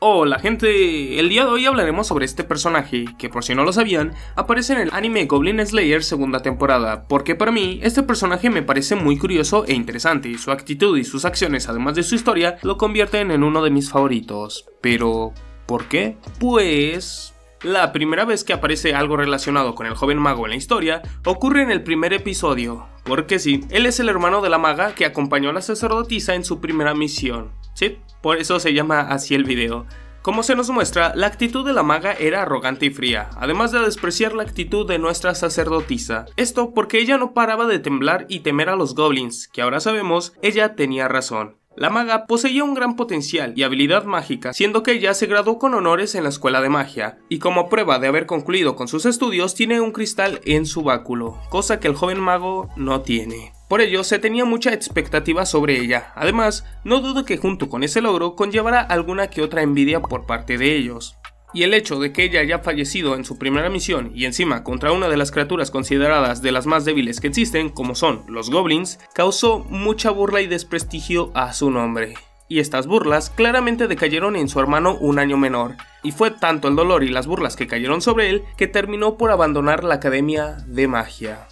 Hola gente, el día de hoy hablaremos sobre este personaje, que por si no lo sabían, aparece en el anime Goblin Slayer segunda temporada, porque para mí este personaje me parece muy curioso e interesante, su actitud y sus acciones además de su historia lo convierten en uno de mis favoritos. Pero, ¿por qué? Pues... la primera vez que aparece algo relacionado con el joven mago en la historia ocurre en el primer episodio, porque sí, él es el hermano de la maga que acompañó a la sacerdotisa en su primera misión. Sí, por eso se llama así el video. Como se nos muestra, la actitud de la maga era arrogante y fría, además de despreciar la actitud de nuestra sacerdotisa. Esto porque ella no paraba de temblar y temer a los goblins, que ahora sabemos, ella tenía razón. La maga poseía un gran potencial y habilidad mágica, siendo que ella se graduó con honores en la escuela de magia, y como prueba de haber concluido con sus estudios tiene un cristal en su báculo, cosa que el joven mago no tiene. Por ello se tenía mucha expectativa sobre ella, además no dudo que junto con ese logro conllevara alguna que otra envidia por parte de ellos. Y el hecho de que ella haya fallecido en su primera misión y encima contra una de las criaturas consideradas de las más débiles que existen, como son los goblins, causó mucha burla y desprestigio a su nombre. Y estas burlas claramente decayeron en su hermano un año menor, y fue tanto el dolor y las burlas que cayeron sobre él que terminó por abandonar la Academia de Magia.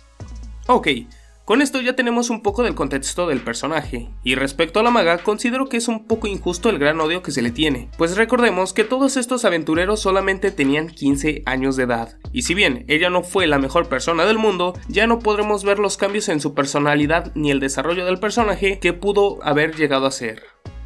Ok. Con esto ya tenemos un poco del contexto del personaje, y respecto a la maga considero que es un poco injusto el gran odio que se le tiene, pues recordemos que todos estos aventureros solamente tenían 15 años de edad, y si bien ella no fue la mejor persona del mundo, ya no podremos ver los cambios en su personalidad ni el desarrollo del personaje que pudo haber llegado a ser.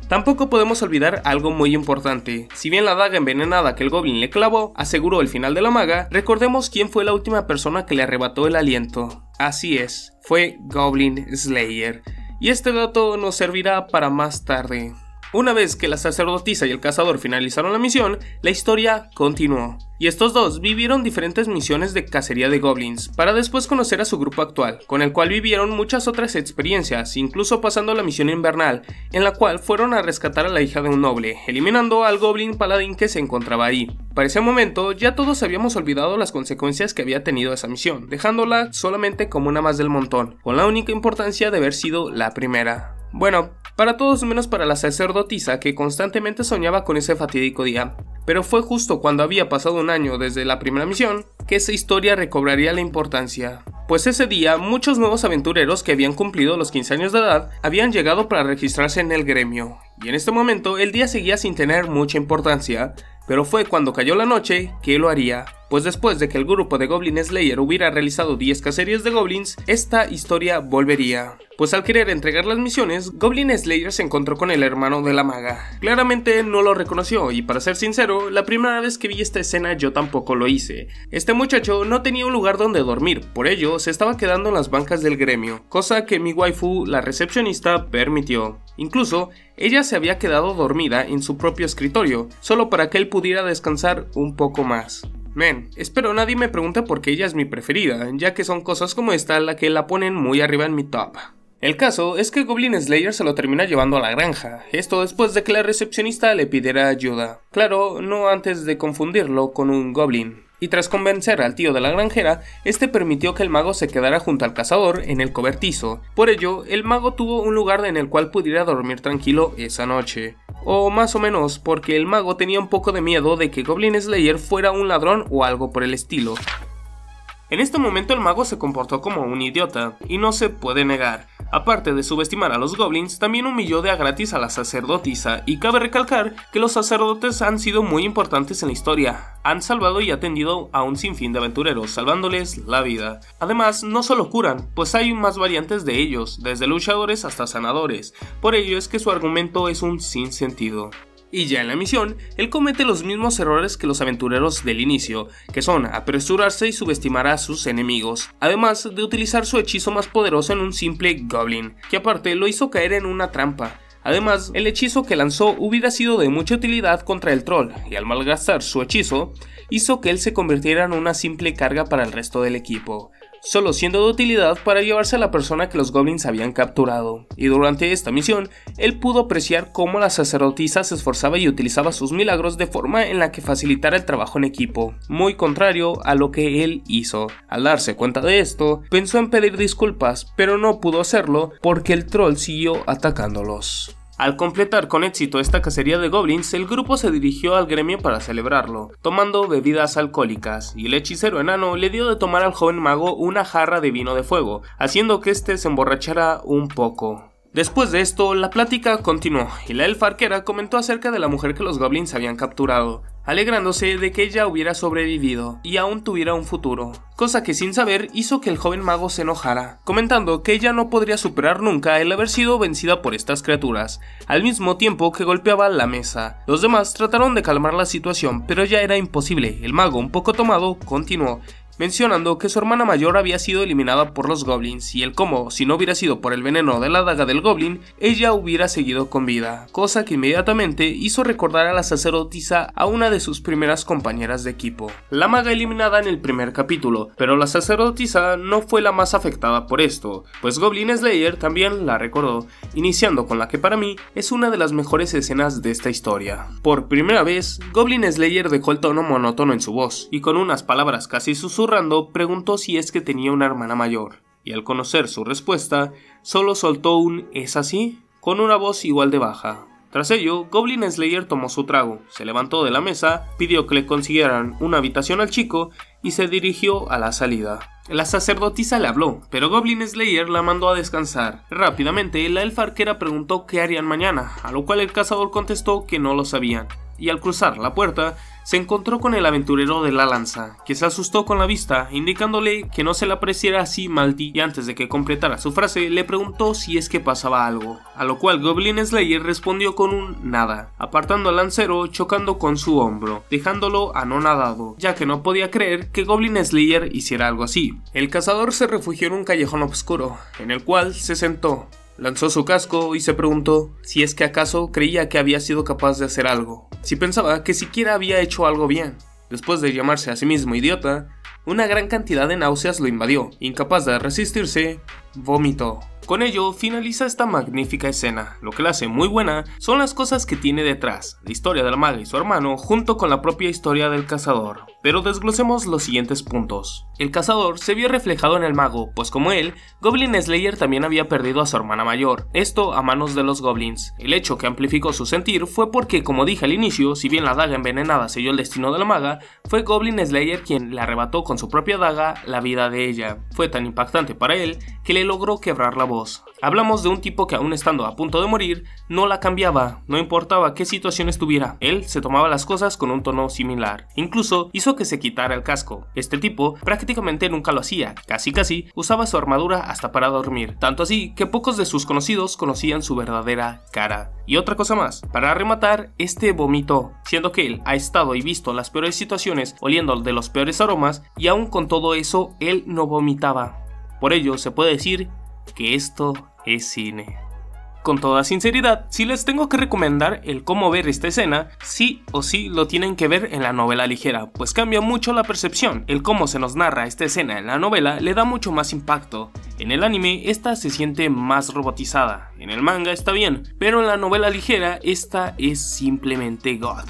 Tampoco podemos olvidar algo muy importante, si bien la daga envenenada que el goblin le clavó aseguró el final de la maga, recordemos quién fue la última persona que le arrebató el aliento. Así es, fue Goblin Slayer, y este dato nos servirá para más tarde. Una vez que la sacerdotisa y el cazador finalizaron la misión, la historia continuó, y estos dos vivieron diferentes misiones de cacería de goblins, para después conocer a su grupo actual, con el cual vivieron muchas otras experiencias, incluso pasando la misión invernal, en la cual fueron a rescatar a la hija de un noble, eliminando al goblin paladín que se encontraba ahí. Para ese momento ya todos habíamos olvidado las consecuencias que había tenido esa misión, dejándola solamente como una más del montón, con la única importancia de haber sido la primera. Bueno, para todos menos para la sacerdotisa que constantemente soñaba con ese fatídico día, pero fue justo cuando había pasado un año desde la primera misión que esa historia recobraría la importancia. Pues ese día muchos nuevos aventureros que habían cumplido los 15 años de edad habían llegado para registrarse en el gremio, y en este momento el día seguía sin tener mucha importancia, pero fue cuando cayó la noche que lo haría, pues después de que el grupo de Goblin Slayer hubiera realizado 10 cacerías de goblins, esta historia volvería. Pues al querer entregar las misiones, Goblin Slayer se encontró con el hermano de la maga. Claramente no lo reconoció y para ser sincero, la primera vez que vi esta escena yo tampoco lo hice. Este muchacho no tenía un lugar donde dormir, por ello se estaba quedando en las bancas del gremio, cosa que mi waifu, la recepcionista, permitió. Incluso, ella se había quedado dormida en su propio escritorio, solo para que él pudiera descansar un poco más. Espero nadie me pregunte por qué ella es mi preferida, ya que son cosas como esta la que la ponen muy arriba en mi top. El caso es que Goblin Slayer se lo termina llevando a la granja, esto después de que la recepcionista le pidiera ayuda. Claro, no antes de confundirlo con un goblin. Y tras convencer al tío de la granjera, este permitió que el mago se quedara junto al cazador en el cobertizo. Por ello, el mago tuvo un lugar en el cual pudiera dormir tranquilo esa noche. O más o menos, porque el mago tenía un poco de miedo de que Goblin Slayer fuera un ladrón o algo por el estilo. En este momento el mago se comportó como un idiota, y no se puede negar. Aparte de subestimar a los goblins, también humilló de a gratis a la sacerdotisa, y cabe recalcar que los sacerdotes han sido muy importantes en la historia. Han salvado y atendido a un sinfín de aventureros, salvándoles la vida. Además, no solo curan, pues hay más variantes de ellos, desde luchadores hasta sanadores. Por ello es que su argumento es un sinsentido. Y ya en la misión, él comete los mismos errores que los aventureros del inicio, que son apresurarse y subestimar a sus enemigos, además de utilizar su hechizo más poderoso en un simple goblin, que aparte lo hizo caer en una trampa. Además, el hechizo que lanzó hubiera sido de mucha utilidad contra el troll, y al malgastar su hechizo, hizo que él se convirtiera en una simple carga para el resto del equipo, solo siendo de utilidad para llevarse a la persona que los goblins habían capturado. Y durante esta misión, él pudo apreciar cómo la sacerdotisa se esforzaba y utilizaba sus milagros de forma en la que facilitara el trabajo en equipo, muy contrario a lo que él hizo. Al darse cuenta de esto, pensó en pedir disculpas, pero no pudo hacerlo porque el troll siguió atacándolos. Al completar con éxito esta cacería de goblins, el grupo se dirigió al gremio para celebrarlo, tomando bebidas alcohólicas, y el hechicero enano le dio de tomar al joven mago una jarra de vino de fuego, haciendo que éste se emborrachara un poco. Después de esto, la plática continuó, y la elfa arquera comentó acerca de la mujer que los goblins habían capturado, alegrándose de que ella hubiera sobrevivido y aún tuviera un futuro, cosa que sin saber hizo que el joven mago se enojara, comentando que ella no podría superar nunca el haber sido vencida por estas criaturas, al mismo tiempo que golpeaba la mesa. Los demás trataron de calmar la situación, pero ya era imposible. El mago, un poco tomado, continuó, mencionando que su hermana mayor había sido eliminada por los goblins y el cómo, si no hubiera sido por el veneno de la daga del goblin, ella hubiera seguido con vida, cosa que inmediatamente hizo recordar a la sacerdotisa a una de sus primeras compañeras de equipo, la maga eliminada en el primer capítulo, pero la sacerdotisa no fue la más afectada por esto, pues Goblin Slayer también la recordó, iniciando con la que para mí es una de las mejores escenas de esta historia. Por primera vez, Goblin Slayer dejó el tono monótono en su voz, y con unas palabras casi susurrando preguntó si es que tenía una hermana mayor, y al conocer su respuesta, solo soltó un ¿es así?, con una voz igual de baja. Tras ello, Goblin Slayer tomó su trago, se levantó de la mesa, pidió que le consiguieran una habitación al chico y se dirigió a la salida. La sacerdotisa le habló, pero Goblin Slayer la mandó a descansar. Rápidamente, la elfa arquera preguntó qué harían mañana, a lo cual el cazador contestó que no lo sabían, y al cruzar la puerta, se encontró con el aventurero de la lanza, que se asustó con la vista, indicándole que no se le apareciera así Malty, y antes de que completara su frase, le preguntó si es que pasaba algo, a lo cual Goblin Slayer respondió con un nada, apartando al lancero chocando con su hombro, dejándolo anonadado, ya que no podía creer que Goblin Slayer hiciera algo así. El cazador se refugió en un callejón oscuro, en el cual se sentó. Lanzó su casco y se preguntó si es que acaso creía que había sido capaz de hacer algo, si pensaba que siquiera había hecho algo bien. Después de llamarse a sí mismo idiota, una gran cantidad de náuseas lo invadió. Incapaz de resistirse, vomitó. Con ello finaliza esta magnífica escena. Lo que la hace muy buena son las cosas que tiene detrás, la historia de la maga y su hermano junto con la propia historia del cazador. Pero desglosemos los siguientes puntos. El cazador se vio reflejado en el mago, pues como él, Goblin Slayer también había perdido a su hermana mayor, esto a manos de los goblins. El hecho que amplificó su sentir fue porque, como dije al inicio, si bien la daga envenenada selló el destino de la maga, fue Goblin Slayer quien le arrebató con su propia daga la vida de ella. Fue tan impactante para él que le logró quebrar la voz. Hablamos de un tipo que aún estando a punto de morir, no la cambiaba, no importaba qué situación estuviera, él se tomaba las cosas con un tono similar, incluso hizo que se quitara el casco. Este tipo prácticamente nunca lo hacía, casi usaba su armadura hasta para dormir, tanto así que pocos de sus conocidos conocían su verdadera cara. Y otra cosa más, para rematar, este vomitó, siendo que él ha estado y visto las peores situaciones, oliendo de los peores aromas, y aún con todo eso, él no vomitaba. Por ello se puede decir que esto es cine. Con toda sinceridad, si les tengo que recomendar el cómo ver esta escena, sí o sí lo tienen que ver en la novela ligera, pues cambia mucho la percepción. El cómo se nos narra esta escena en la novela le da mucho más impacto. En el anime, esta se siente más robotizada. En el manga está bien, pero en la novela ligera, esta es simplemente God.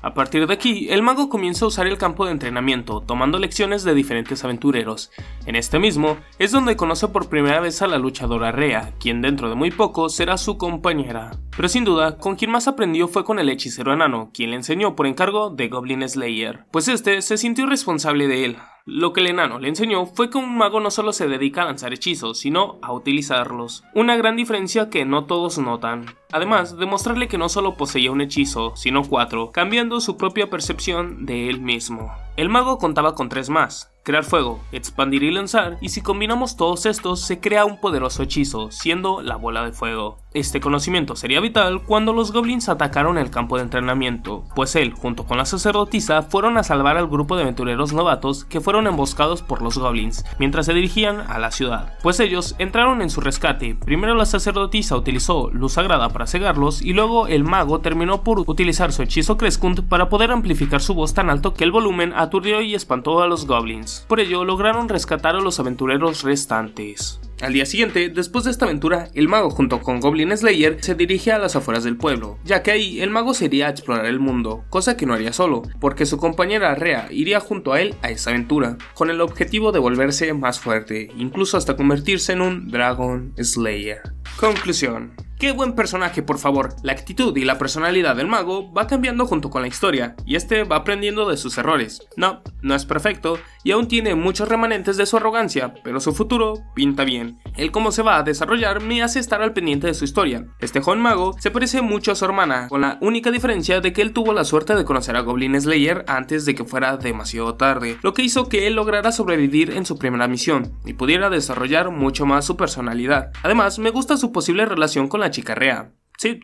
A partir de aquí, el mago comienza a usar el campo de entrenamiento, tomando lecciones de diferentes aventureros. En este mismo, es donde conoce por primera vez a la luchadora Rhea, quien dentro de muy poco será su compañera. Pero sin duda, con quien más aprendió fue con el hechicero enano, quien le enseñó por encargo de Goblin Slayer, pues este se sintió responsable de él. Lo que el enano le enseñó fue que un mago no solo se dedica a lanzar hechizos, sino a utilizarlos. Una gran diferencia que no todos notan. Además, demostrarle que no solo poseía un hechizo, sino 4, cambiando su propia percepción de él mismo. El mago contaba con 3 más: crear fuego, expandir y lanzar, y si combinamos todos estos se crea un poderoso hechizo, siendo la bola de fuego. Este conocimiento sería vital cuando los goblins atacaron el campo de entrenamiento, pues él, junto con la sacerdotisa, fueron a salvar al grupo de aventureros novatos que fueron emboscados por los goblins, mientras se dirigían a la ciudad, pues ellos entraron en su rescate. Primero la sacerdotisa utilizó luz sagrada para cegarlos, y luego el mago terminó por utilizar su hechizo Crescunt para poder amplificar su voz tan alto que el volumen aturdió y espantó a los goblins. Por ello lograron rescatar a los aventureros restantes. Al día siguiente, después de esta aventura, el mago junto con Goblin Slayer se dirige a las afueras del pueblo, ya que ahí el mago se iría a explorar el mundo, cosa que no haría solo, porque su compañera Rhea iría junto a él a esa aventura, con el objetivo de volverse más fuerte, incluso hasta convertirse en un Dragon Slayer. Conclusión. Qué buen personaje, por favor. La actitud y la personalidad del mago va cambiando junto con la historia, y este va aprendiendo de sus errores. No es perfecto, y aún tiene muchos remanentes de su arrogancia, pero su futuro pinta bien. El cómo se va a desarrollar me hace estar al pendiente de su historia. Este joven mago se parece mucho a su hermana, con la única diferencia de que él tuvo la suerte de conocer a Goblin Slayer antes de que fuera demasiado tarde, lo que hizo que él lograra sobrevivir en su primera misión, y pudiera desarrollar mucho más su personalidad. Además, me gusta su posible relación con la chica Rea. Sí,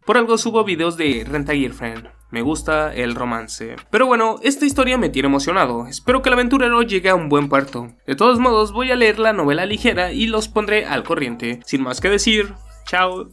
por algo subo videos de Renta Girlfriend. Me gusta el romance. Pero bueno, esta historia me tiene emocionado. Espero que el aventurero llegue a un buen puerto. De todos modos, voy a leer la novela ligera y los pondré al corriente. Sin más que decir, chao.